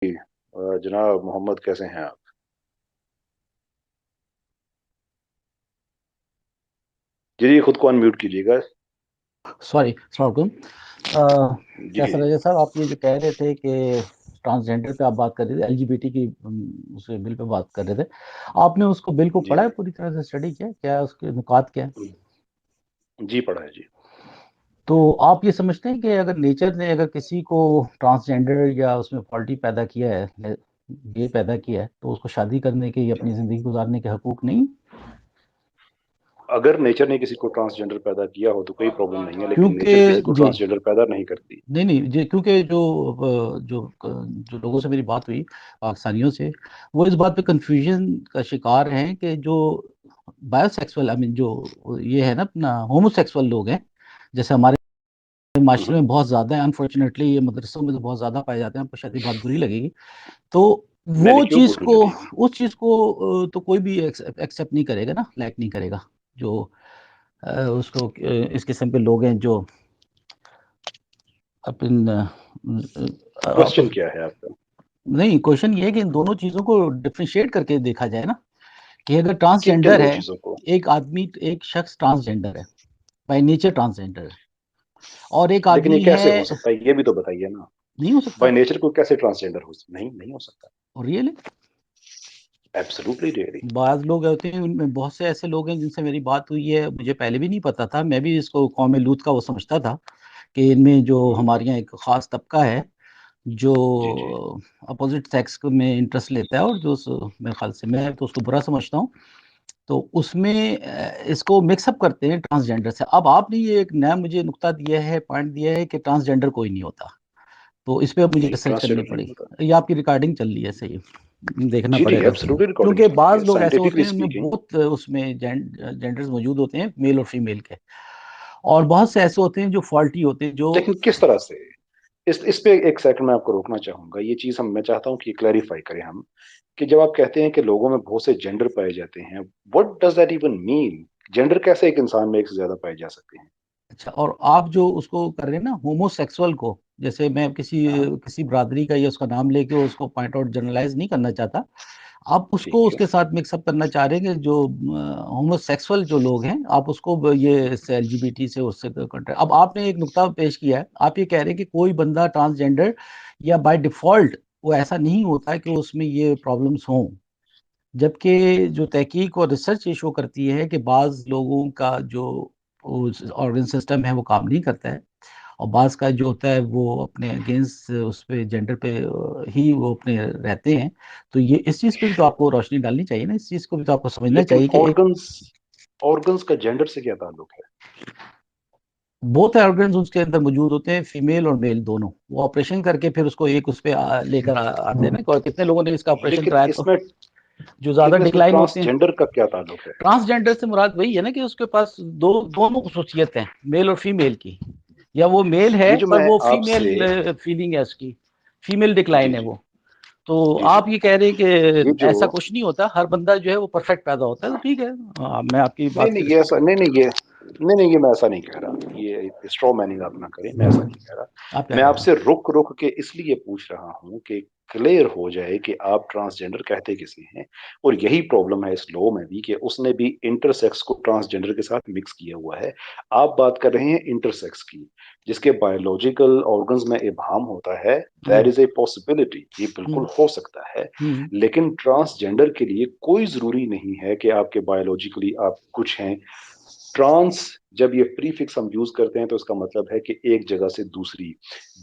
जनाब मोहम्मद, कैसे हैं आप? जी, खुद को अनम्यूट कीजिएगा। सॉरी सलामकुम। जी कैसा रहे साहब, आप ये जो कह रहे थे कि ट्रांसजेंडर पे आप बात कर रहे थे, एलजीबीटी की उस बिल पे बात कर रहे थे। आपने उसको बिल को जी पढ़ा है, पूरी तरह से स्टडी किया है? क्या है उसके नुकात क्या है? जी, पढ़ा है जी। तो आप ये समझते हैं कि अगर नेचर ने अगर किसी को ट्रांसजेंडर या उसमें फॉल्टी पैदा किया है, ये पैदा किया है, तो उसको शादी करने के या अपनी जिंदगी गुजारने के हकूक नहीं? अगर नेचर ने किसी को ट्रांसजेंडर पैदा किया हो तो कोई प्रॉब्लम नहीं है, लेकिन क्योंकि नेचर किसी को जी, ट्रांसजेंडर पैदा नहीं करती। नहीं नहीं जी, क्योंकि जो लोगों से मेरी बात हुई, पाकिस्तानियों से, वो इस बात पे कंफ्यूजन का शिकार हैं कि जो बायोसेक्सुअल, आई मीन जो ये है ना अपना होमोसेक्सुअल लोग हैं, जैसे हमारे माशरे हम्म। में बहुत ज्यादा है, अनफॉर्चुनेटली ये मदरसों में तो बहुत ज्यादा पाए जाते हैं, आपको शायद ये बात बुरी लगेगी। तो नहीं वो नहीं, क्यों चीज बुरी को, लगेगी? उस चीज को तो कोई भी एक्सेप्ट नहीं करेगा ना, लाइक नहीं करेगा। जो उसको इस किस्म के लोग हैं जो अपन क्वेश्चन क्या है आपका? नहीं, क्वेश्चन ये है कि इन दोनों चीजों को डिफरेंशिएट करके देखा जाए ना, कि अगर किन ट्रांसजेंडर दो है, चीजों को? एक आदमी, एक शख्स ट्रांसजेंडर है, बाय नेचर ट्रांसजेंडर है, और एक लेकिन ये आदमी है। कैसे हो सकता है, ये भी तो बताइए ना। नहीं हो बाय सकता? नेचर को कैसे ट्रांसजेंडर हो सकता? नहीं, नहीं हो सकता। और रियली एब्सोल्युटली रियली। बाज लोग होते हैं, उनमें बहुत से ऐसे लोग हैं जिनसे मेरी बात हुई है, मुझे पहले भी नहीं पता था, मैं भी इसको कौम लूत का वो समझता था कि इनमें जो हमारे यहाँ एक खास तबका है जो जी जी। अपोजिट सेक्स में इंटरेस्ट लेता है, और जो मेरे ख्याल से, मैं तो उसको बुरा समझता हूँ, तो उसमें इसको मिक्सअप करते हैं ट्रांसजेंडर से। अब आपने ये एक नया मुझे नुक्ता दिया है, पॉइंट दिया है कि ट्रांसजेंडर कोई नहीं होता, तो इस पे अब मुझे नहीं, रिसर्च करनी ट्रांसजेंडर नहीं पड़ी। होता। ये आपकी रिकॉर्डिंग चल रही है, सही देखना जी नहीं, पड़ेगा। एब्सोल्युटली रिकॉर्डिंग क्योंकि चल रही है, बाज लोग ऐसे होते साइंटिफिकली हैं, उनमें स्पीकिंग। बहुत उसमें जेंडर्स मौजूद होते हैं, मेल और फीमेल के, और बहुत से ऐसे होते हैं जो फॉल्टी होते हैं, जो लेकिन किस तरह से? इस पे एक सेकंड में आपको रोकना चाहूंगा। ये चीज हम मैं चाहता हूँ कि क्लैरिफाई करें हम, कि जब आप कहते हैं कि लोगों में बहुत से जेंडर पाए जाते हैं, what does that even mean? Gender कैसे एक इंसान में एक से ज्यादा पाए जा सकते हैं? अच्छा, और आप जो उसको कर रहे हैं ना होमोसेक्सुअल को, जैसे मैं किसी हाँ, किसी बरादरी का या उसका नाम लेके उसको पॉइंट आउट जनरलाइज नहीं करना चाहता, आप उसको ठीक है। उसके साथ मिक्सअप करना चाह रहे हैं कि जो होमोसेक्सुअल जो लोग हैं, आप उसको ये इससे एलजीबीटी से उससे कॉन्ट्रैक्ट। अब आपने एक नुक्ता पेश किया है, आप ये कह रहे हैं कि कोई बंदा ट्रांसजेंडर या बाय डिफॉल्ट वो ऐसा नहीं होता है कि उसमें ये प्रॉब्लम्स हों, जबकि जो तहकीक और रिसर्च ये शो करती है कि बाज़ लोगों का जो ऑर्गन सिस्टम है वो काम नहीं करता है, और बाज़ का जो होता है वो अपने अगेंस्ट उस पे जेंडर पे ही वो अपने रहते हैं। तो ये इस चीज़ पे भी तो आपको रोशनी डालनी चाहिए ना, इस चीज़ को भी तो आपको समझना लेकिन चाहिए कि एक ऑर्गन्स ऑर्गन्स का जेंडर से क्या ताल्लुक है? बोथ ऑर्गन्स उसके अंदर मौजूद होते हैं, फीमेल और मेल दोनों, वो ऑपरेशन करके फिर उसको एक उस पे लेकर आते हैं ना। और कितने लोगों ने इसका ऑपरेशन लेकिन कराया, तो इसमें जो ज्यादा लेकिन इसमें डिक्लाइन होते हैं। ट्रांसजेंडर का क्या ताल्लुक है? ट्रांसजेंडर से मुराद वही है ना कि उसके पास दोनों खसूसियत हैं, मेल और फीमेल की, या वो मेल है ये जो पर मैं वो आपसे फीमेल फीलिंग है उसकी, फीमेल जी डिक्लाइन है जी वो। तो जी जी, आप ये कह रहे हैं ये कि जो ऐसा कुछ नहीं होता, हर बंदा जो है वो परफेक्ट पैदा होता है, तो ठीक है। मैं आपकी नहीं बात की नहीं, ये रिस्पेक्ट ऐसा करता नहीं नहीं, ये नहीं नहीं, ये मैं ऐसा नहीं कह रहा। ये स्ट्रॉ मैनिंग आप ना करें, मैं ऐसा नहीं कह रहा। हूँ। आप क्या मैं कह रहे आपसे रुक रुक के इसलिए पूछ रहा हूँ कि क्लियर हो जाए कि आप ट्रांसजेंडर कहते किसे हैं। और यही प्रॉब्लम है इस लॉ में भी, कि उसने भी इंटरसेक्स को ट्रांसजेंडर के साथ मिक्स किया हुआ है। आप बात कर रहे हैं इंटरसेक्स की, जिसके बायोलॉजिकल ऑर्गन्स में इबाम होता है। हैं? देयर इज ए पॉसिबिलिटी, ये बिल्कुल हम्म हो सकता है। हम्म लेकिन ट्रांसजेंडर के लिए कोई जरूरी नहीं है कि आपके बायोलॉजिकली आप कुछ हैं। ट्रांस, जब ये प्रीफिक्स हम यूज करते हैं तो इसका मतलब है कि एक जगह से दूसरी।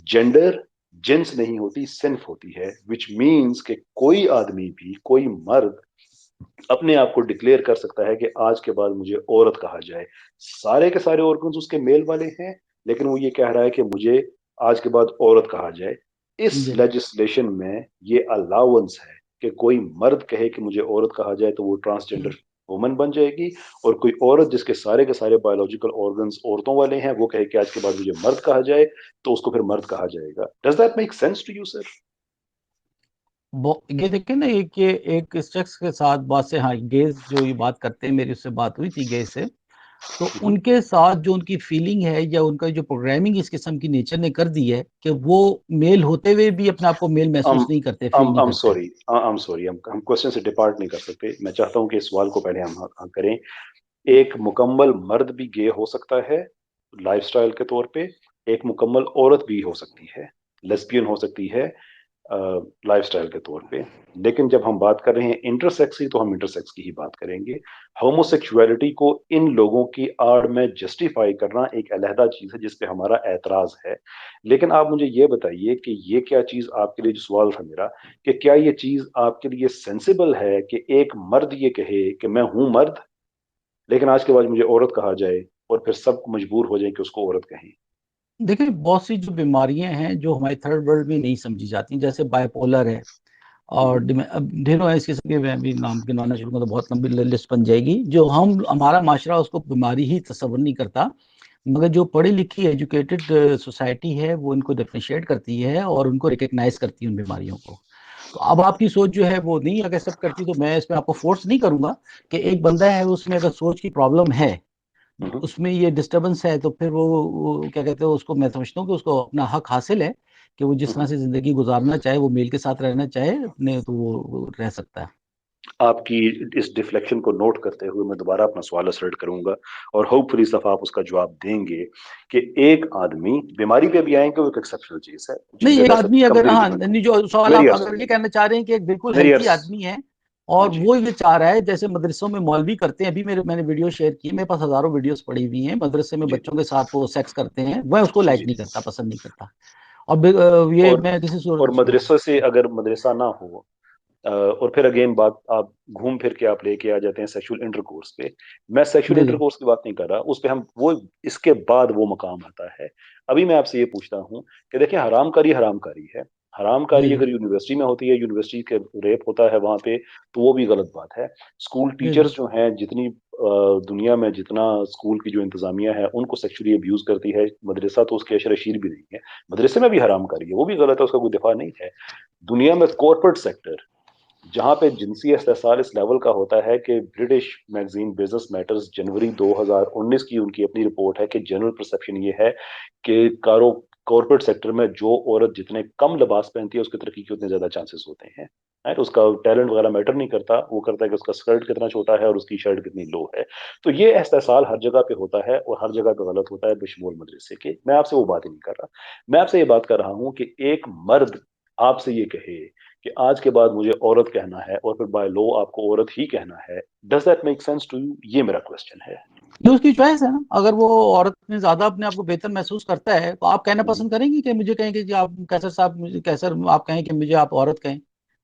जेंडर जेंस नहीं होती, सिंफ होती है, विच मीन्स कि कोई आदमी भी, कोई मर्द अपने आप को डिक्लेयर कर सकता है कि आज के बाद मुझे औरत कहा जाए। सारे के सारे ऑर्गन्स उसके मेल वाले हैं, लेकिन वो ये कह रहा है कि मुझे आज के बाद औरत कहा जाए। इस जी लेजिस्लेशन में ये अलाउंस है कि कोई मर्द कहे कि मुझे औरत कहा जाए तो वो ट्रांसजेंडर वुमन बन जाएगी। और कोई औरत जिसके सारे के सारे बायोलॉजिकल ऑर्गन्स औरतों वाले हैं, वो कहे कि आज के बाद मुझे मर्द कहा जाए, तो उसको फिर मर्द कहा जाएगा। Does that make sense to you sir? ये देखिए ना, एक शख्स के साथ बात से, हाँ गेज जो ये बात करते हैं, मेरी उससे बात हुई थी गेज से, तो उनके साथ जो उनकी फीलिंग है या उनका जो प्रोग्रामिंग इस किस्म की नेचर ने कर दी है कि वो मेल होते हुए भी अपने आप को मेल हम महसूस नहीं करते, फील नहीं करते। I'm सॉरी, हम क्वेश्चन से डिपार्ट नहीं कर सकते। मैं चाहता हूँ कि इस सवाल को पहले हम करें। एक मुकम्मल मर्द भी गे हो सकता है लाइफस्टाइल के तौर पे, एक मुकम्मल औरत भी हो सकती है, लेस्बियन हो सकती है लाइफस्टाइल के तौर पे। लेकिन जब हम बात कर रहे हैं इंटरसेक्स की, तो हम इंटरसेक्स की ही बात करेंगे। होमोसेक्सुअलिटी को इन लोगों की आड़ में जस्टिफाई करना एक अलहदा चीज है जिस पे हमारा एतराज है। लेकिन आप मुझे ये बताइए कि ये क्या चीज आपके लिए, जो सवाल था मेरा, कि क्या ये चीज आपके लिए सेंसिबल है कि एक मर्द ये कहे कि मैं हूं मर्द, लेकिन आज के बाद मुझे औरत कहा जाए, और फिर सब मजबूर हो जाए कि उसको औरत कहें। देखिए, बहुत सी जो बीमारियां हैं जो हमारे थर्ड वर्ल्ड में नहीं समझी जाती, जैसे बाइपोलर है और हम्म, अब ढेरों ऐसी किस्म के, मैं भी नाम गिनवाना शुरू करूँ तो बहुत लंबी लिस्ट बन जाएगी, जो हमारा माशरा उसको बीमारी ही तस्वर नहीं करता। मगर जो पढ़ी लिखी एजुकेटेड सोसाइटी है वो इनको डिफरेंशिएट करती है और उनको रिकग्नाइज करती है उन बीमारियों को। तो अब आपकी सोच जो है वो नहीं अगर एक्सेप्ट करती, तो मैं इसमें आपको फोर्स नहीं करूंगा कि एक बंदा है उसमें अगर सोच की प्रॉब्लम है, हम्म, उसमें ये डिस्टरबेंस है, तो फिर वो क्या कहते हैं, उसको मैं समझता हूँ कि उसको अपना हक हासिल है कि वो जिस तरह हम्म। से जिंदगी गुजारना चाहे, वो मेल के साथ रहना चाहे अपने, तो वो रह सकता है। आपकी इस डिफ्लेक्शन को नोट करते हुए मैं दोबारा अपना सवाल असर्ट करूंगा, और होपफुली इस दफा आप उसका जवाब देंगे कि एक आदमी, बीमारी पे भी आएंगे, वो एक एक्सेप्शनल चीज है, नहीं, जेंडर एक एज आदमी अगर, कंप्लीटली हाँ डिफरेंट नहीं, है। जो सवाल मेरी आप अर्ज अगर ये सुनिए, कहना चाह रहे हैं कि एक बिल्कुल मेरी हेल्थी अर्ज, आदमी है हाँ और जी, वो ये चाह रहा है, जैसे मदरसों में मौलवी करते हैं, अभी मैंने वीडियो शेयर की, मेरे पास हजारों वीडियोस पड़ी हुई हैं, मदरसे में जी बच्चों के साथ वो सेक्स करते हैं, वह उसको लाइक जी। नहीं करता, पसंद नहीं करता। और ये और मैं किसी और सूरत, मदरसा से अगर मदरसा ना हो, और फिर अगेन बात आप घूम फिर के आप लेके आ जाते हैं सेक्सुअल इंटरकोर्स पे। मैं सेक्सुअल जी जी इंटरकोर्स की बात नहीं कर रहा, उस पे हम वो, इसके बाद वो मकाम आता है। अभी मैं आपसे ये पूछता हूँ कि देखिए, हरामकारी हरामकारी है। जी हरामकारी जी अगर यूनिवर्सिटी में होती है, यूनिवर्सिटी के रेप होता है वहां पे, तो वो भी गलत बात है। स्कूल जी जी टीचर्स जो हैं, जितनी दुनिया में जितना स्कूल की जो इंतजामिया है उनको सेक्सुअली अब्यूज करती है, मदरसा तो उसके अशर भी नहीं है। मदरसे में भी हरामकारी है, वो भी गलत है, उसका कोई दिफा नहीं है। दुनिया में कॉर्पोरेट सेक्टर, जहां पे जिनसी इस्तेसाल इस लेवल का होता है कि ब्रिटिश मैगजीन बिजनेस मैटर्स जनवरी 2019 की उनकी अपनी रिपोर्ट है कि जनरल परसेप्शन ये है कि कारो कॉर्पोरेट सेक्टर में जो औरत जितने कम लिबास पहनती है उसकी तरक्की के उतने ज्यादा चांसेस होते हैं। राइट, उसका टैलेंट वगैरह मैटर नहीं करता, वो करता है कि उसका स्कर्ट कितना छोटा है और उसकी शर्ट कितनी लो है। तो ये इस्तेसाल हर जगह पे होता है और हर जगह पे गलत होता है, बेशमूल मदरसे के। मैं आपसे वो बात ही नहीं कर रहा, मैं आपसे ये बात कर रहा हूँ कि एक मर्द आपसे ये कहे कि आज के बाद मुझे औरत कहना है और फिर बाय लॉ आपको औरत ही कहना है, does that make sense to you? ये मेरा क्वेश्चन है। ये उसकी चॉइस है ना, अगर वो औरत में ज्यादा अपने आप को बेहतर महसूस करता है, तो आप कहना हम्म, पसंद करेंगे कि मुझे कहें कि जी आप कैसर साहब, मुझे कैसर, आप कहें कि मुझे आप औरत कहें,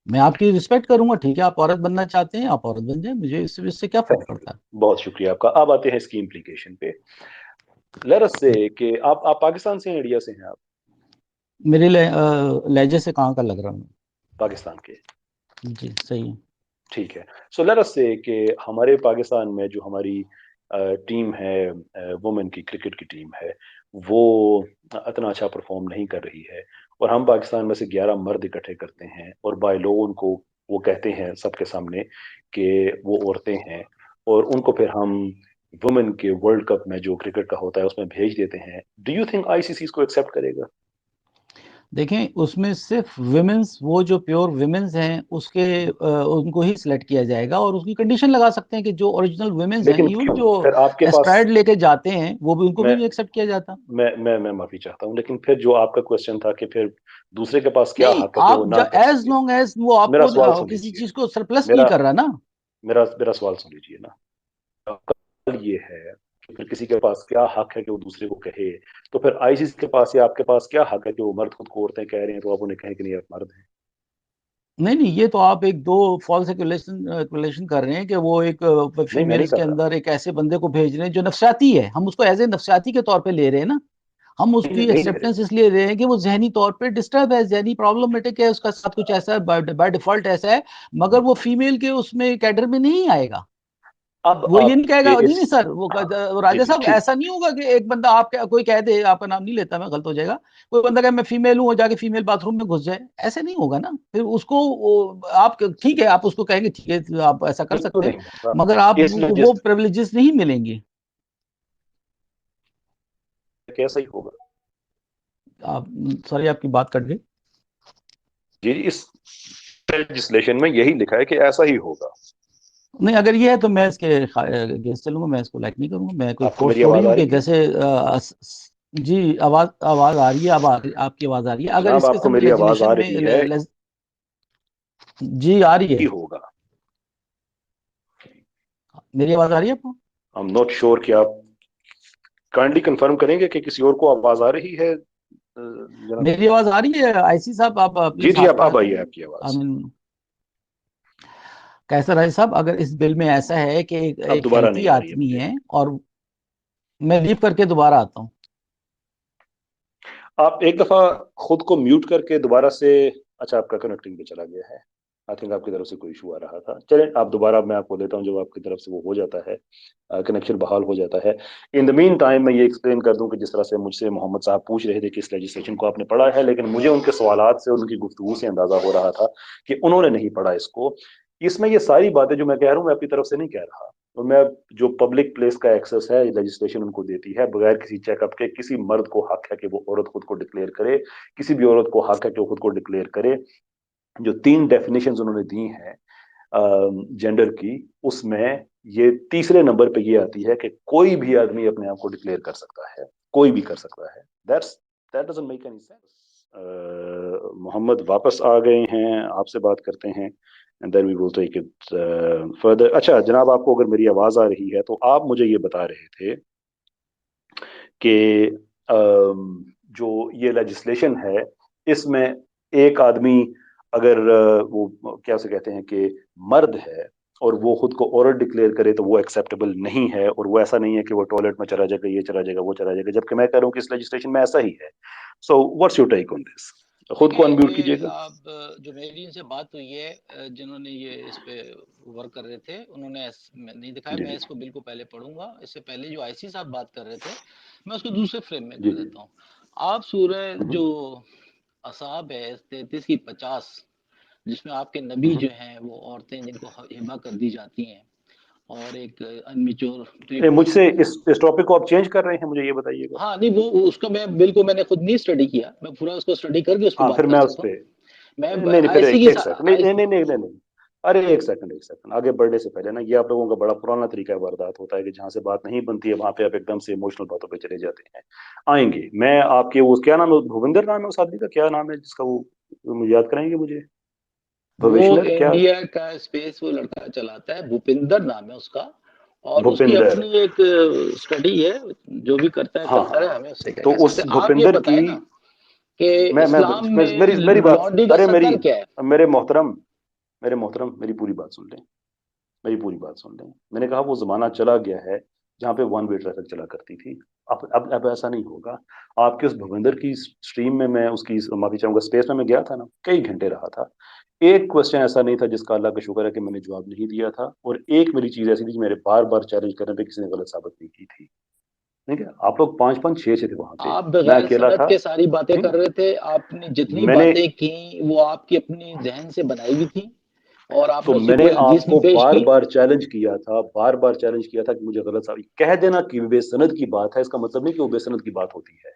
मैं आपकी रिस्पेक्ट करूंगा, ठीक है, आप औरत बनना चाहते हैं आप औरत बन जाए, मुझे इससे क्या फर्क थैंक यू, पड़ता है। बहुत शुक्रिया आपका। अब आते हैं इसकी इम्प्लीकेशन पे। लेट अस से कि आप पाकिस्तान से हैं, इंडिया से हैं आप? मेरे लहजे से कहाँ का लग रहा हूँ। पाकिस्तान के, जी सही है। ठीक है। सो लेट अस से कि हमारे पाकिस्तान में जो हमारी टीम है, वुमेन की क्रिकेट की टीम है, वो इतना अच्छा परफॉर्म नहीं कर रही है, और हम पाकिस्तान में से 11 मर्द इकट्ठे करते हैं और बाय लॉ उनको वो कहते हैं सबके सामने कि वो औरतें हैं, और उनको फिर हम वुमेन के वर्ल्ड कप में जो क्रिकेट का होता है उसमें भेज देते हैं। डू यू थिंक आईसीसी इसको एक्सेप्ट करेगा? देखें, उसमें सिर्फ विमेंस, वो जो प्योर विमेंस हैं उसके उनको ही सिलेक्ट किया जाएगा, और उसकी कंडीशन लगा सकते हैं कि जो ओरिजिनल विमेंस हैं, लेकिन इवन क्यों जो फिर आपके पास, एस्ट्राइड लेके जाते हैं, वो भी, उनको भी मैं नहीं एक्सेप्ट किया जाता। मैं माफी चाहता हूँ, लेकिन फिर जो आपका क्वेश्चन था कि फिर दूसरे के पास क्या नहीं, हक है कि वो आप ना कर एज सके, लॉन्ग एज वो मेरा आपको सवाल सुन किसी लीजिए। चीज को सरप्लस नहीं मेरा कर रहा ना। मेरा मेरा सवाल सुन लीजिए ना। सवाल ये है कि फिर किसी के पास क्या हक है कि वो दूसरे को कहे? तो फिर आईसीसी के पास या आपके पास क्या हक है कि वो मर्द खुद को औरतें कह रहे हैं तो आप उन्हें कहें कि नहीं आप मर्द हैं? नहीं नहीं, ये तो आप एक दो फॉल्स एक्यूलेशन कर रहे हैं कि वो एक नहीं, मैं नहीं फीमेल्स के कर रहा। अंदर एक ऐसे बंदे को भेज रहे हैं जो नफसियाती है, हम उसको एज ए नफसियाती के तौर पे ले रहे हैं ना। हम नहीं, उसकी नहीं ले रहे। एक्सेप्टेंस इसलिए ले रहे हैं कि वो जहनी तौर पे डिस्टर्ब है, जहनी प्रॉब्लमेटिक है, उसका साथ कुछ ऐसा बाय डिफॉल्ट ऐसा है, मगर वो फीमेल के उसमें कैडर में नहीं आएगा। अब वो ये नहीं आपके कहेगा, नहीं इस, नहीं सर, हाँ, जी राजा जी साहब, ठीक, ऐसा नहीं होगा कि एक बंदा, आप कोई कह दे, आपका नाम नहीं लेता मैं, गलत हो जाएगा, कोई बंदा कहे मैं फीमेल हूँ और जाके फीमेल बाथरूम में घुस जाए, ऐसे नहीं होगा ना। फिर उसको आप ठीक है, आप उसको कहेंगे ठीक है, आप ऐसा कर बिल्कुल सकते हैं, नहीं होगा। मगर आप इसमें वो जिस, प्रिविलेजेस नहीं मिलेंगे। कि ऐसा ही होगा? आप सॉरी, आपकी बात कट गई। जी, इस लेजिस्लेशन में यही लिखा है कि ऐसा ही होगा। नहीं, अगर ये है तो मैं इसके अगेंस्ट चलूंगा, मैं इसको लाइक नहीं करूंगा। मैं कोई आपको फोर्स मेरी थोड़ी आवाज हूँ आ कि रही है? जैसे जी, आवाज आवाज आ रही है। अब आपकी आवाज आ रही है। अगर जनाब, इस आपको किस्म की मेरी आवाज लेजिस्लेशन आ में रही है? जी आ रही ही है। होगा। मेरी आवाज आ रही है आपको? आई एम नॉट श्योर कि आप काइंडली कंफर्म करेंगे कि किसी और को आवाज आ रही है, जनाब? मेरी आवाज आ रही है आईसी साहब? आप जी प्लीज जी, हाथ अब उठा आई दें। है आपकी आई आवाज। मीन, कैसा रहे साहब, अगर इस बिल में ऐसा है कि अब एक दोबारा हेल्थी नहीं आ रही है आदमी मुझे। है और मैं लीव करके दोबारा आता हूँ। आप एक दफा खुद को म्यूट करके दोबारा से, अच्छा, आपका कनेक्टिंग पे चला गया है। आई थिंक आपकी तरफ से कोई इशू आ रहा था। चलें, आप दोबारा, मैं आपको लेता हूँ जब आपकी तरफ से वो हो जाता है, कनेक्शन बहाल हो जाता है। इन द मीन टाइम मैं ये एक्सप्लेन कर दूं कि जिस तरह से मुझसे मोहम्मद साहब पूछ रहे थे कि इस लेजिस्लेशन को आपने पढ़ा है, लेकिन मुझे उनके सवालात से, उनकी गुफ्तगू से अंदाजा हो रहा था कि उन्होंने नहीं पढ़ा इसको। इसमें ये सारी बातें जो मैं कह रहा हूँ, मैं अपनी तरफ से नहीं कह रहा। और मैं, जो पब्लिक प्लेस का एक्सेस है, लेजिस्लेशन उनको देती है बगैर किसी चेकअप के। किसी मर्द को हक है कि वो औरत खुद को डिक्लेयर करे, किसी भी औरत को हक है कि वो खुद को डिक्लेयर करे। जो 3 डेफिनेशंस उन्होंने दी हैं जेंडर की, उसमें ये तीसरे नंबर पे ये आती है कि कोई भी आदमी अपने आप को डिक्लेयर कर सकता है, कोई भी कर सकता है। That doesn't make any sense. Mohammed वापस आ गए हैं, आपसे बात करते हैं and then we will take it further. अच्छा जनाब, आपको अगर मेरी आवाज आ रही है तो आप मुझे ये बता रहे थे कि जो ये लेजिस्लेशन है, इसमें एक आदमी अगर वो क्या से कहते हैं कि मर्द है और वो खुद को औरत डिक्लेयर करे तो वो एक्सेप्टेबल नहीं है, और वो ऐसा नहीं है कि वो टॉयलेट में चला जाएगा, ये चला जाएगा, वो चला जाएगा, जबकि मैं कह रहा हूँ कि इस लेजिस्लेशन में ऐसा ही है। So what's your take on this? खुद को देखिए, अनम्यूट ये कीजिएगा। आप जो मेरी इनसे बात हुई है, जिन्होंने ये इस पे वर्क कर रहे थे, उन्होंने नहीं दिखाया। जी मैं जी इसको बिल को पहले पढ़ूंगा। इससे पहले जो आईसी साहब बात कर रहे थे, मैं उसको दूसरे फ्रेम में जी कर जी। देता हूँ। आप सूरह हम्म, जो असाब है 33 की 50, जिसमें आपके नबी हम्म। जो हैं वो औरतें जिनको हिबा कर दी जाती हैं, और एक अनमिच्योर मुझसे इस टॉपिक को आप चेंज कर रहे हैं, मुझे ये बताइएगा। हाँ नहीं, वो उसका मैं बिल को मैंने खुद नहीं स्टडी किया। मैं पूरा उसको स्टडी करके उस पर हाँ, बात फिर कर मैं उस सकता हूँ। पे, मैं नहीं नहीं, फिर आईसी की एक सेकंड, नहीं नहीं नहीं नहीं नहीं नहीं। अरे एक सेकंड, एक सेकंड, आगे बढ़ने से पहले ना, ये आप लोगों का बड़ा पुराना तरीका है, वारदात होता है कि जहां से बात नहीं बनती है वहां पे आप एकदम से इमोशनल बातों पे चले जाते हैं। आएंगे, मैं आपके वो क्या नाम है, भूपिंदर नाम है उस आदमी का, क्या नाम है जिसका वो मुझे याद कराएंगे मुझे? वो भविष्णर क्या? इंडिया का स्पेस वो लड़का चलाता है, भूपिंदर नाम है उसका। और उसकी भूपिंदर। अपनी एक स्टडी है। जो भी हाँ करता हाँ। रहे, हमें उससे क्या तो कह उस सकते हैं। आप ये भूपिंदर की, बताएं ना कि मैं इस्लाम में मेरी मेरी बात, लॉन्डी का अरे मेरी, शक्ल क्या है? मेरे मोहतरम, मेरे मोहतरम, मेरी पूरी बात सुन लें, मेरी पूरी बात सुन लें। मैंने कहा वो जमाना चला गया है जहाँ पे वन वे ट्रैफिक चला करती थी। अब ऐसा नहीं होगा। आपके उस भविंदर की स्ट्रीम में, मैं उसकी माफी चाहूंगा, स्पेस में मैं गया था ना, कई घंटे रहा था। एक क्वेश्चन ऐसा नहीं था जिसका अल्लाह का शुक्र है कि मैंने जवाब नहीं दिया था, और एक मेरी चीज ऐसी थी कि मेरे बार बार चैलेंज करने पे किसी ने गलत साबित नहीं की थी। ठीक है, आप लोग पांच पांच छह छह थे वहां पे, आप मैं बगैर अकेला सनद था। के सारी बातें ठीक कर है, रहे थे। आपने जितनी मैंने, बातें की वो आपकी अपनी जहन से बनाई हुई थी, और तो आपने उसकी मैंने कोई हदीस नहीं आपको पेश बार की। बार चैलेंज किया था, बार बार चैलेंज किया था कि मुझे गलत साबित कह देना कि बेसनद की बात है, इसका मतलब नहीं कि वो बेसनद की बात होती है।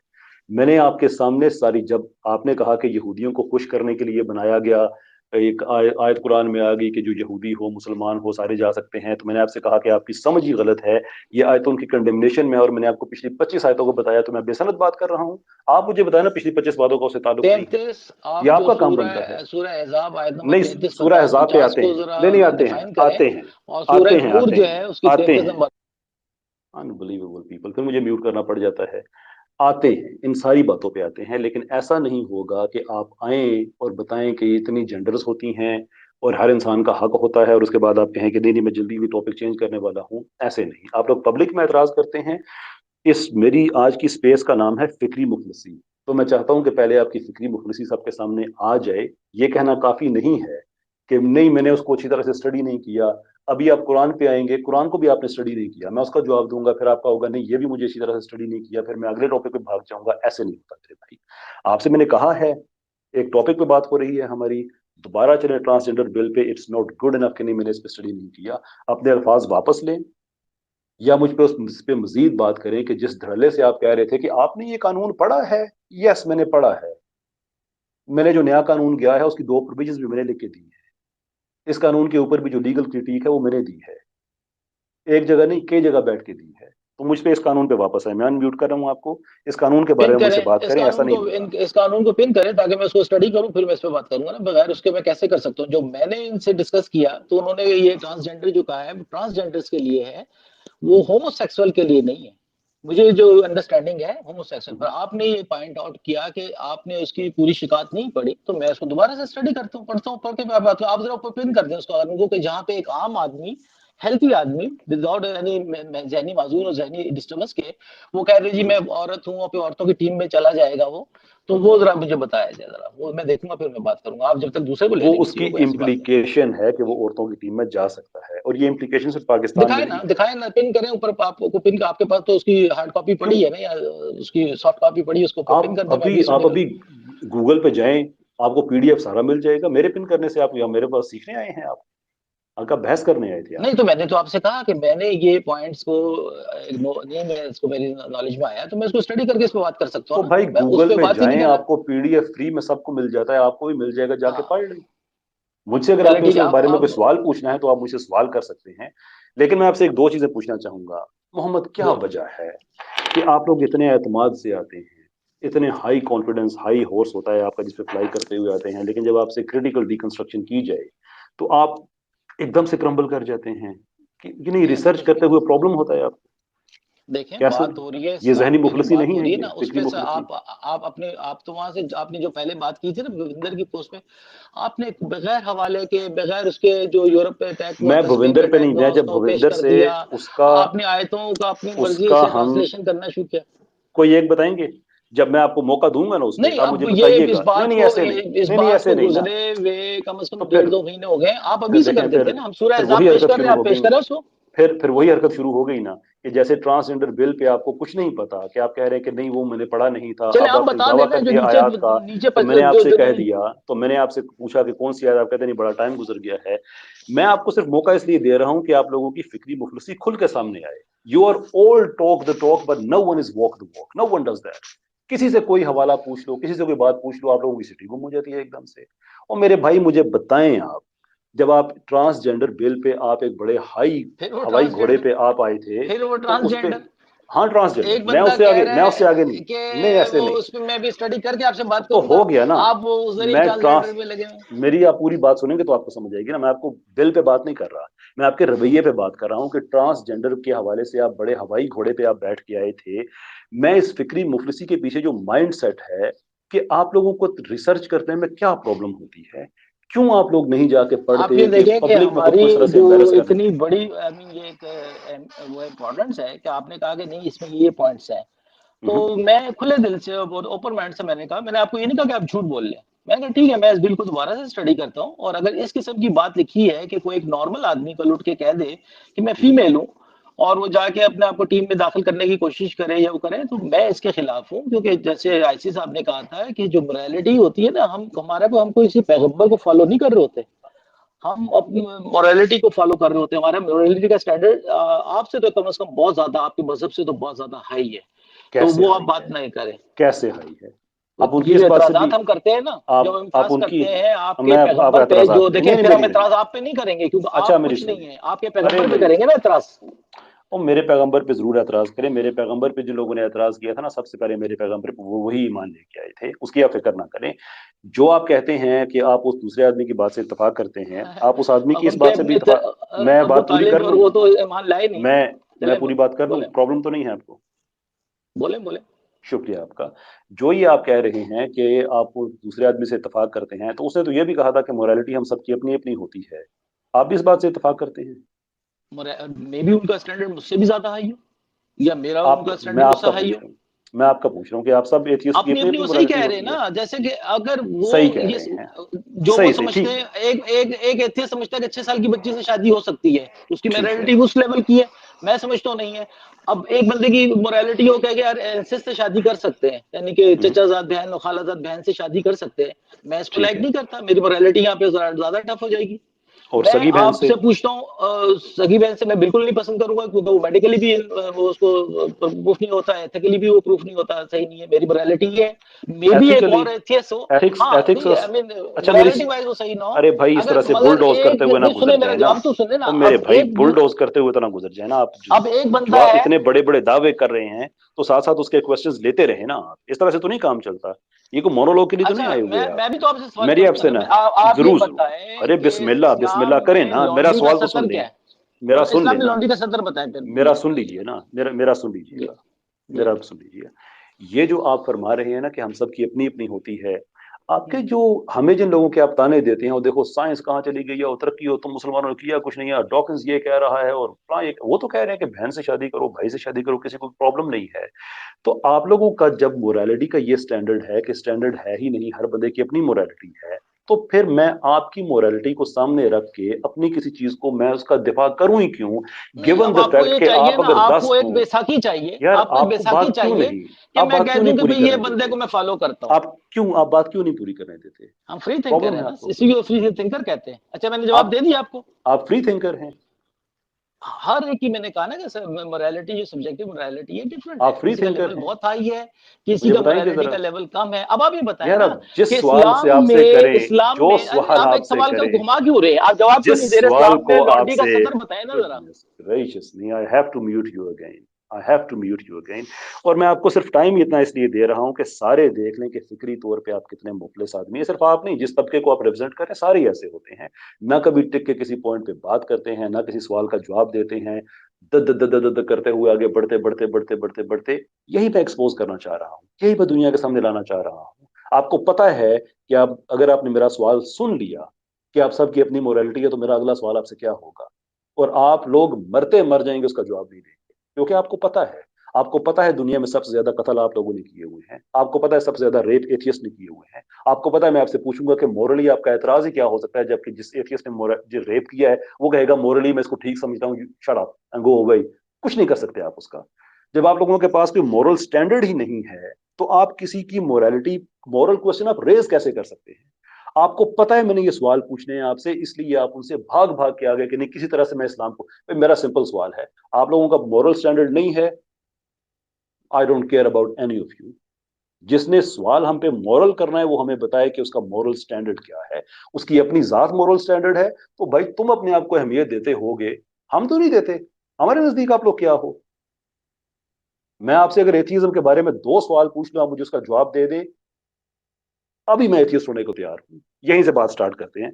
मैंने आपके सामने सारी, जब आपने कहा कि यहूदियों को खुश करने के लिए बनाया गया, एक आयत कुरान में आ गई कि जो यहूदी हो मुसलमान हो सारे जा सकते हैं, तो मैंने आपसे कहा कि आपकी समझ ही गलत है, ये आयतों की कंडेमनेशन में, और मैंने आपको पिछली 25 आयतों को बताया, तो मैं बेसनद बात कर रहा हूँ। आप मुझे बताया ना पिछली 25 बातों का उससे ताल्लुक नहीं है। 33, ये आप जो आपका काम बनता है। सूरह सूरह अहज़ाब आयत नंबर नहीं, 33, सूरह 50, अहज़ाब पे 50 आते को हैं, जरा नहीं नहीं, आते हैं, डिफाइन करें। आते हैं, और सूरह आते हैं, नूर आते जो हैं, है उसकी आते 33 हैं। नंबर। अनबिलीवेबल पीपल, फिर मुझे म्यूट करना पड़ जाता है। आते हैं, इन सारी बातों पे आते हैं, लेकिन ऐसा नहीं होगा कि आप आए और बताएं कि इतनी जेंडर्स होती हैं और हर इंसान का हक होता है, और उसके बाद आप कहें कि नहीं नहीं मैं जल्दी भी टॉपिक चेंज करने वाला हूँ। ऐसे नहीं, आप लोग पब्लिक में एतराज करते हैं। इस मेरी आज की स्पेस का नाम है फिक्री मुफलिसी। तो मैं चाहता हूं कि पहले आपकी फिक्री मुफलिसी सबके सामने आ जाए। ये कहना काफी नहीं है कि नहीं मैंने उसको अच्छी तरह से स्टडी नहीं किया। अभी आप कुरान पे आएंगे, कुरान को भी आपने स्टडी नहीं किया, मैं उसका जवाब दूंगा, फिर आपका होगा नहीं ये भी मुझे अच्छी तरह से स्टडी नहीं किया, फिर मैं अगले टॉपिक पे भाग जाऊंगा। ऐसे नहीं होता मेरे भाई। आपसे मैंने कहा है, एक टॉपिक पे बात हो रही है हमारी, दोबारा चले transgender bill pay, it's not good enough कि नहीं मैंने इस पे स्टडी नहीं किया। अपने अल्फाज वापस लें, या मुझ पे उस पे मजीद बात करें कि जिस धड़ल्ले से आप कह रहे थे कि आपने ये कानून पढ़ा है। यस, मैंने पढ़ा है। मैंने जो नया कानून गया है उसकी दो प्रोविजंस भी मैंने लिख के दी है। इस कानून के ऊपर भी जो लीगल क्रिटिक है वो मैंने दी है, एक जगह नहीं कई जगह बैठ के दी है। तो मुझ पे इस कानून पे वापस आए, मैं अनम्यूट कर रहा हूँ आपको, इस कानून के बारे पिन में मुझसे करें बात इस करें, ऐसा कानून नहीं को, होगा। इस कानून को पिन करें ताकि मैं उसको स्टडी करूं, फिर मैं इस पे बात करूंगा ना। बगैर उसके मैं कैसे कर सकता हूँ? जो मैंने इनसे डिस्कस किया तो उन्होंने ये ट्रांसजेंडर जो कहा है ट्रांसजेंडर्स के लिए है, वो होमोसेक्सुअल के लिए नहीं है। मुझे जो अंडरस्टैंडिंग है होमोसेक्सुअल पर, आपने ये पॉइंट आउट किया कि आपने उसकी पूरी शिकायत नहीं पढ़ी, तो मैं उसको दोबारा से स्टडी करता हूँ, पढ़ता हूँ, पढ़ के मैं बात आप जरा पिन कर दें उसको कानून को, कि जहाँ पे एक आम आदमी, हेल्थी आदमी विदाउट एनी जहनी माजूर और जहनी डिस्टर्बेंस के, वो कह रहे जी मैं औरत हूँ और फिर औरतों की टीम में चला जाएगा वो, तो वो जरा मुझे बताया जाए, जरा वो मैं देखूंगा, फिर मैं बात करूंगा। आप जब तक दूसरे को ले वो लें किसी उसकी को, कोई ऐसी बात नहीं। इम्प्लीकेशन है कि वो औरतों की टीम में जा सकता है, और ये इम्प्लीकेशन सिर्फ पाकिस्तान में नहीं है। दिखाए ना, पिन करें ऊपर, आपको पिन, आपके पास तो उसकी हार्ड कॉपी क्यों? पड़ी है ना, या उसकी सॉफ्ट कॉपी पड़ी है, उसको पिन कर दे, मैं भी आप स्टडी अभी करूँ। गूगल पे जाएं, आपको पीडीएफ सारा मिल जाएगा। मेरे पिन करने से आप यहाँ मेरे पास सीखने आए हैं? आप हल्का बहस करने आए थे आप? नहीं तो मैंने तो आपसे कहा कि मैंने ये पॉइंट्स को नहीं, मैं इसको मेरी नॉलेज में आया तो मैं इसको स्टडी करके इस पे बात कर सकता हूँ तो ना, भाई मैं उस गूगल पे पे बात ही नहीं जाएं, कर रहा। आपको पीडीएफ फ्री में सबको मिल जाता है, आपको भी मिल जाएगा, जाके हाँ, पढ़ लें। मुझसे अगर चलो आपको ठीक इस है, बारे में कोई आप सवाल पूछना है तो आप मुझसे सवाल कर सकते हैं। लेकिन मैं आपसे एक दो चीजें पूछना चाहूंगा। मोहम्मद, क्या बोल। वजह है कि आप लोग इतने एतमाद से आते हैं, इतने हाई कॉन्फिडेंस, हाई होर्स होता है आपका जिस पे फ्लाई करते हुए आते हैं, लेकिन जब आपसे क्रिटिकल डिकंस्ट्रक्शन की जाए तो आप एकदम से क्रम्बल कर जाते हैं कि नहीं, रिसर्च करते हुए प्रॉब्लम होता है आपको? देखें, कैसे? बात हो रही है ये जहनी इस्लाम पे, जो मुफलसी बात नहीं हो है, रही है ये ना उस फिक्री पे से मुफलसी। आप अपने, आप तो वहां से आपने जो पहले बात की थी ना भविंदर की पोस्ट में, आपने बगैर हवाले के, बगैर उसके, जो यूरोप पे अटैक हुआ मैं था, स्पेन पे भूविंदर पे अटैक नहीं, हुआ, मैं जब उसका वो पेश भूविंदर कर से दिया। उसका आपने आयतों का अपनी मर्जी उसका से हम ट्रांसलेशन करना शुरू किया। कोई एक बताएंगे? जब मैं आपको मौका दूंगा ना उस पे, नहीं, आप अब मुझे ये बताइएगा। नहीं नहीं, ऐसे नहीं, इस नहीं नहीं, बात ऐसे को नहीं ना। गुजरे हुए कम से तो कम फिर 1.5-2 महीने हो गए, आप फिर अभी से कर देखें, देते ना, हम सूरह फिर हिसाब वही पेश हरकत कर रहे शुरू हैं, हो आप पेश गई करें ना। उसको। फिर वही हरकत शुरू हो गई ना, कि जैसे ट्रांसजेंडर बिल पे आपको कुछ नहीं पता, कि आप कह रहे हैं कि नहीं वो मैंने पढ़ा नहीं था, चले अब आप आप बता दावा देना जो करते हैं नीचे, आयात का। नीचे तो पर मैंने जो आपसे जो कह दिया, तो मैंने आपसे पूछा कि कौन सी आयत, आप कहते नहीं, बड़ा टाइम गुजर गया है। मैं आपको सिर्फ मौका इसलिए दे रहा हूं कि आप लोगों की फिक्री मुफलसी खुल के सामने आए। You are all talk the talk but no one is walk the walk, no one does that. किसी से कोई हवाला पूछ लो, किसी से कोई बात पूछ लो, आप लोगों की सिटी गुम हो जाती है एकदम से। और मेरे भाई मुझे बताएं आप, जब आप ट्रांसजेंडर बिल पे आप एक बड़े फिर वो हवाई घोड़े ट्रांसजेंडर, पे आप आए थे, फिर वो तो उस पे, ट्रांसजेंडर, हाँ ट्रांसजेंडर, एक बंदा कह रहा मैं उससे आगे नहीं। है नहीं कि ऐसे वो नहीं। उस पे मैं भी स्टडी करके आपसे बात तो करूंगा, हो गया ना। आप वो उस जरिए मैं ट्रांसजेंडर ट्रांस में लगे हुए हैं। मेरी आप पूरी बात सुनेंगे तो आपको समझ आएगी ना। मैं आपको बिल पे बात नहीं कर रहा, मैं आपके रवैये पे बात कर रहा हूँ कि ट्रांसजेंडर के हवाले से आप बड़े हवाई घोड़े पे आप बैठ के आए थे। मैं इस फिक्री मुफलिसी के पीछे जो माइंड सेट है कि आप लोगों को रिसर्च करने में क्या प्रॉब्लम होती है, क्यों आप लोग नहीं जाके आप ये पढ़ते कि देखें कि पब्लिक में खुद हमारी को इस तरह से जो एम्बेरस कर रहे इतनी हैं? बड़ी, आई मीन ये एक वो इम्पोर्टेंस है कि आपने कहा कि नहीं इसमें ये पॉइंट्स हैं, तो हम्म। मैं खुले दिल से और ओपन माइंड से मैंने कहा, मैंने आपको ये नहीं कहा कि आप झूठ बोल लें। मैंने कहा ठीक है, मैं इस बिल को दोबारा से स्टडी करता हूँ, और अगर इस किस्म की बात लिखी है कि कोई एक नॉर्मल आदमी को लुट के कह दे कि मैं हम्म। फीमेल हूँ, और वो जाके अपने आप को टीम में दाखिल करने की कोशिश करे या वो करे, तो मैं इसके खिलाफ हूँ। क्योंकि जैसे आईसी साहब ने कहा था कि जो मोरालिटी होती है ना, हम हमारे को, हम कोई किसी पैगंबर को फॉलो नहीं कर रहे होते, हम अपनी मोरालिटी को फॉलो कर रहे होते हैं। हमारा मोरालिटी का स्टैंडर्ड आपसे तो कम से कम बहुत ज्यादा, आपके मजहब से तो बहुत ज्यादा हाई है, तो कैसे वो आप हाई बात है? नहीं करें। कैसे हाई है? तो आप उनकी ये इस जो बात से भी, एतराजात हम करते हैं ना, जब हम आप इम्तियाज उनकी, करते हैं आपके मैं आप पैगंबर पे, एतराजात जो नहीं देखें, नहीं फिर मेरी हम नहीं। एतराज आप पे नहीं करेंगे क्योंकि अच्छा आप मेरी कुछ नहीं सुनिए। है, आपके अरे पैगंबर पे मेरी, करेंगे ना एतराज। और मेरे पैगंबर पे जरूर एतराज करें। मेरे पैगंबर पे जिन लोगों ने एतराज किया था ना, सबसे पहले मेरे पैगंबर पे वो वही ईमान लेके आए थे, उसकी आप फिक्र ना करें। जो आप कहते हैं कि आप उस दूसरे आदमी की बात से इत्तेफाक करते हैं, आप उस आदमी अब की इस उनके बात से भी इत्तेफाक, मैं अबू बात पूरी कर तालिब और लूं? वो तो ईमान लाए नहीं। मैं चले पूरी बात कर दूं, बोले, प्रॉब्लम तो नहीं है आपको? बोले बोले। शुक्रिया आपका। जो ये आप कह रहे हैं कि आप उस दूसरे आदमी से इत्तेफाक करते हैं, तो उसने तो ये भी कहा था कि मोरालिटी हम सबकी अपनी अपनी होती है। आप भी इस बात से इत्तेफाक करते हैं? मे बी उनका स्टैंडर्ड मुझसे भी ज्यादा हाई हो, या मेरा आप, उनका मैं स्टैंडर्ड मुझसे आपका हाई पूछ हो। रहा हूँ, मैं आपका पूछ रहा हूँ कि आप सब एथियस्ट की अपनी अपनी अपनी अपनी वो सही मोरालिटी कह रहे हैं होती है। ना, जैसे कि अगर वो सही कह ये रहे हैं। जो वो सही सही, समझते ठीक। हैं, एक एथियस्ट समझता है कि 6 साल की बच्ची से शादी हो सकती है, उसकी ठीक है। मोरालिटी उस लेवल की है, मैं समझता हूँ नहीं है। अब एक बंदे की मोरालिटी हो क्या कि यार इंसेस्ट से शादी कर सकते हैं, यानी कि हम्म। चचाजाद बहन और खालाजाद बहन से शादी कर सकते हैं, मैं इसको ठीक लाइक है। नहीं करता, मेरी मोरालिटी यहाँ पे ज्यादा टफ हो जाएगी। और मैं सगी बहन से? आपसे पूछता हूँ, सगी बहन से मैं बिल्कुल नहीं पसंद करूंगा, क्योंकि वो मेडिकली भी वो उसको प्रूफ नहीं होता, एथिकली भी वो प्रूफ नहीं होता, सही नहीं है, मेरी मोरालिटी है। मे बी एक एथिकली, और एथियस्ट हो। एथिक्स हाँ एथिक्स, नहीं, आई मीन अच्छा मेरी, मोरालिटी वाइज वो सही ना हो। अरे भाई इस अगर तरह से मगर बुलडोज करते एक हुए ना नहीं, गुजर सुने मेरा जाए ना। जवाब तो सुने ना। और मेरे अब भाई एक बुलडोज करते हुए तो ना गुजर जाए ना। आप अब एक जो बंदा आप है। इतने बड़े बड़े दावे कर रहे हैं तो साथ साथ उसके क्वेश्चंस लेते रहे ना। आप इस तरह से तो नहीं काम चलता। ये कोई मोनोलॉग के लिए तो नहीं अच्छा, आए हुए आप। मैं भी तो आपसे सवाल मेरी करूंगा आपसे ना, ना, आप ये जरूर जरूर। बताएं अरे कि बिस्मिल्लाह बिस्मिल्लाह इस्लाम करें में ना, मेरा लॉन्ड्री का सवाल तो सुन सतर लें। क्या है? मेरा सुन इस्लाम में लेना, लॉन्ड्री का सतर बताएं फिर मेरा मुझे। सुन लीजिए ना, मेरा सुन जी लीजिएगा। जी। मेरा आप सुन लीजिए। ये जो आप फरमा रहे हैं ना कि हम सब की अपनी अपनी होती है, आपके जो, हमें जिन लोगों के आप ताने देते हैं, और देखो साइंस कहाँ चली गई है और तरक्की हो, तुम मुसलमानों ने किया कुछ नहीं है, डॉकिंस ये कह रहा है, और वो तो कह रहे हैं कि बहन से शादी करो, भाई से शादी करो, किसी को प्रॉब्लम नहीं है। तो आप लोगों का जब मोरालिटी का ये स्टैंडर्ड है कि स्टैंडर्ड है ही नहीं, हर बंदे की अपनी मोरालिटी है, तो फिर मैं आपकी मोरालिटी को सामने रख के अपनी किसी चीज को मैं उसका दिफा करूं ही क्यों, नहीं, गिवन अब द आपको फैक्ट ये कि चाहिए आप ना, अगर 10 आपको एक हो। बैसाखी चाहिए, यार आपको एक आपको बैसाखी बात क्यों चाहिए नहीं, कि आप मैं बात कह क्यों दूं नहीं कि पूरी भाई ये करने बंदे देते? को मैं फॉलो करता हूँ। आप बात क्यों नहीं पूरी करने देते? हम फ्री थिंकर प्रॉब्लम है है ना, आपको? इसी को फ्री थिंकर कहते हैं। अच्छा, मैंने जवाब आप दे दिया आपको। आप फ्री थिंकर हैं? हर एक की मैंने कहा ना कि मोरालिटी, जो सब्जेक्टिव मोरालिटी है, डिफरेंट है, आप फ्री किसी का थिंकर लेवल हैं? बहुत हाई है, किसी मुझे का बताएंगे मोरालिटी का जरा। लेवल कम है। अब आप ये बताएं यार ना अब जिस कि सवाल से आपसे करें, इस्लाम जो में, अरे सवाल आप एक आपसे सवाल का करें, घुमा क्यों रहे हैं? आप जवाब क्यों जिस नहीं दे रहे? सवाल इस्लाम में को लॉन्ड्री का आपसे, सतर बताए ना जरा। Goodness gracious me, I have to mute you again, I have to mute you again. और मैं आपको सिर्फ टाइम इतना इसलिए दे रहा हूं कि सारे देख लें कि फिक्री तौर पे आप कितने मुखलिस आदमी हैं। सिर्फ आप नहीं, जिस तबके को आप रिप्रेजेंट कर रहे हैं सारे ऐसे होते हैं, ना कभी टिक के किसी पॉइंट पे बात करते हैं, ना किसी सवाल का जवाब देते हैं, the the the the the the करते हुए आगे बढ़ते बढ़ते बढ़ते बढ़ते बढ़ते। यही मैं एक्सपोज करना चाह रहा हूँ, यही मैं दुनिया के सामने लाना चाह रहा हूँ। आपको पता है कि आप, अगर आपने मेरा सवाल सुन लिया कि आप सबकी अपनी मोरालिटी है, तो मेरा अगला सवाल आपसे क्या होगा, और आप लोग मरते मर जाएंगे उसका जवाब नहीं देंगे, क्योंकि आपको पता है, आपको पता है दुनिया में सबसे ज्यादा कत्ल आप लोगों ने किए हुए हैं, आपको पता है सबसे ज्यादा रेप एथियस्ट ने किए हुए हैं, आपको पता है, मैं आपसे पूछूंगा कि मोरली आपका एतराज ही क्या हो सकता है, जबकि जिस एथियस्ट ने जो रेप किया है वो कहेगा मोरली मैं इसको ठीक समझता हूँ, shut up and go away. कुछ नहीं कर सकते आप उसका। जब आप लोगों के पास कोई मॉरल स्टैंडर्ड ही नहीं है, तो आप किसी की मोरालिटी, मॉरल क्वेश्चन आप रेज कैसे कर सकते हैं? आपको पता है मैंने ये सवाल पूछने हैं आपसे, इसलिए आप उनसे भाग भाग के आ गए कि नहीं किसी तरह से मैं इस्लाम को। भाई मेरा सिंपल सवाल है, आप लोगों का मॉरल स्टैंडर्ड नहीं है, I don't care about any of you. जिसने सवाल हम पे मॉरल करना है वो हमें बताए कि उसका मॉरल स्टैंडर्ड क्या है, उसकी अपनी जात मॉरल स्टैंडर्ड है, तो भाई तुम अपने आप को अहमियत देते होगे, हम तो नहीं देते। हमारे नजदीक आप लोग क्या हो? मैं आपसे अगर एथिज्म के बारे में 2 सवाल पूछ लूं, आप मुझे उसका जवाब दे दे, अभी मैं एथियस्ट होने को तैयार हूं। यहीं से बात स्टार्ट करते हैं।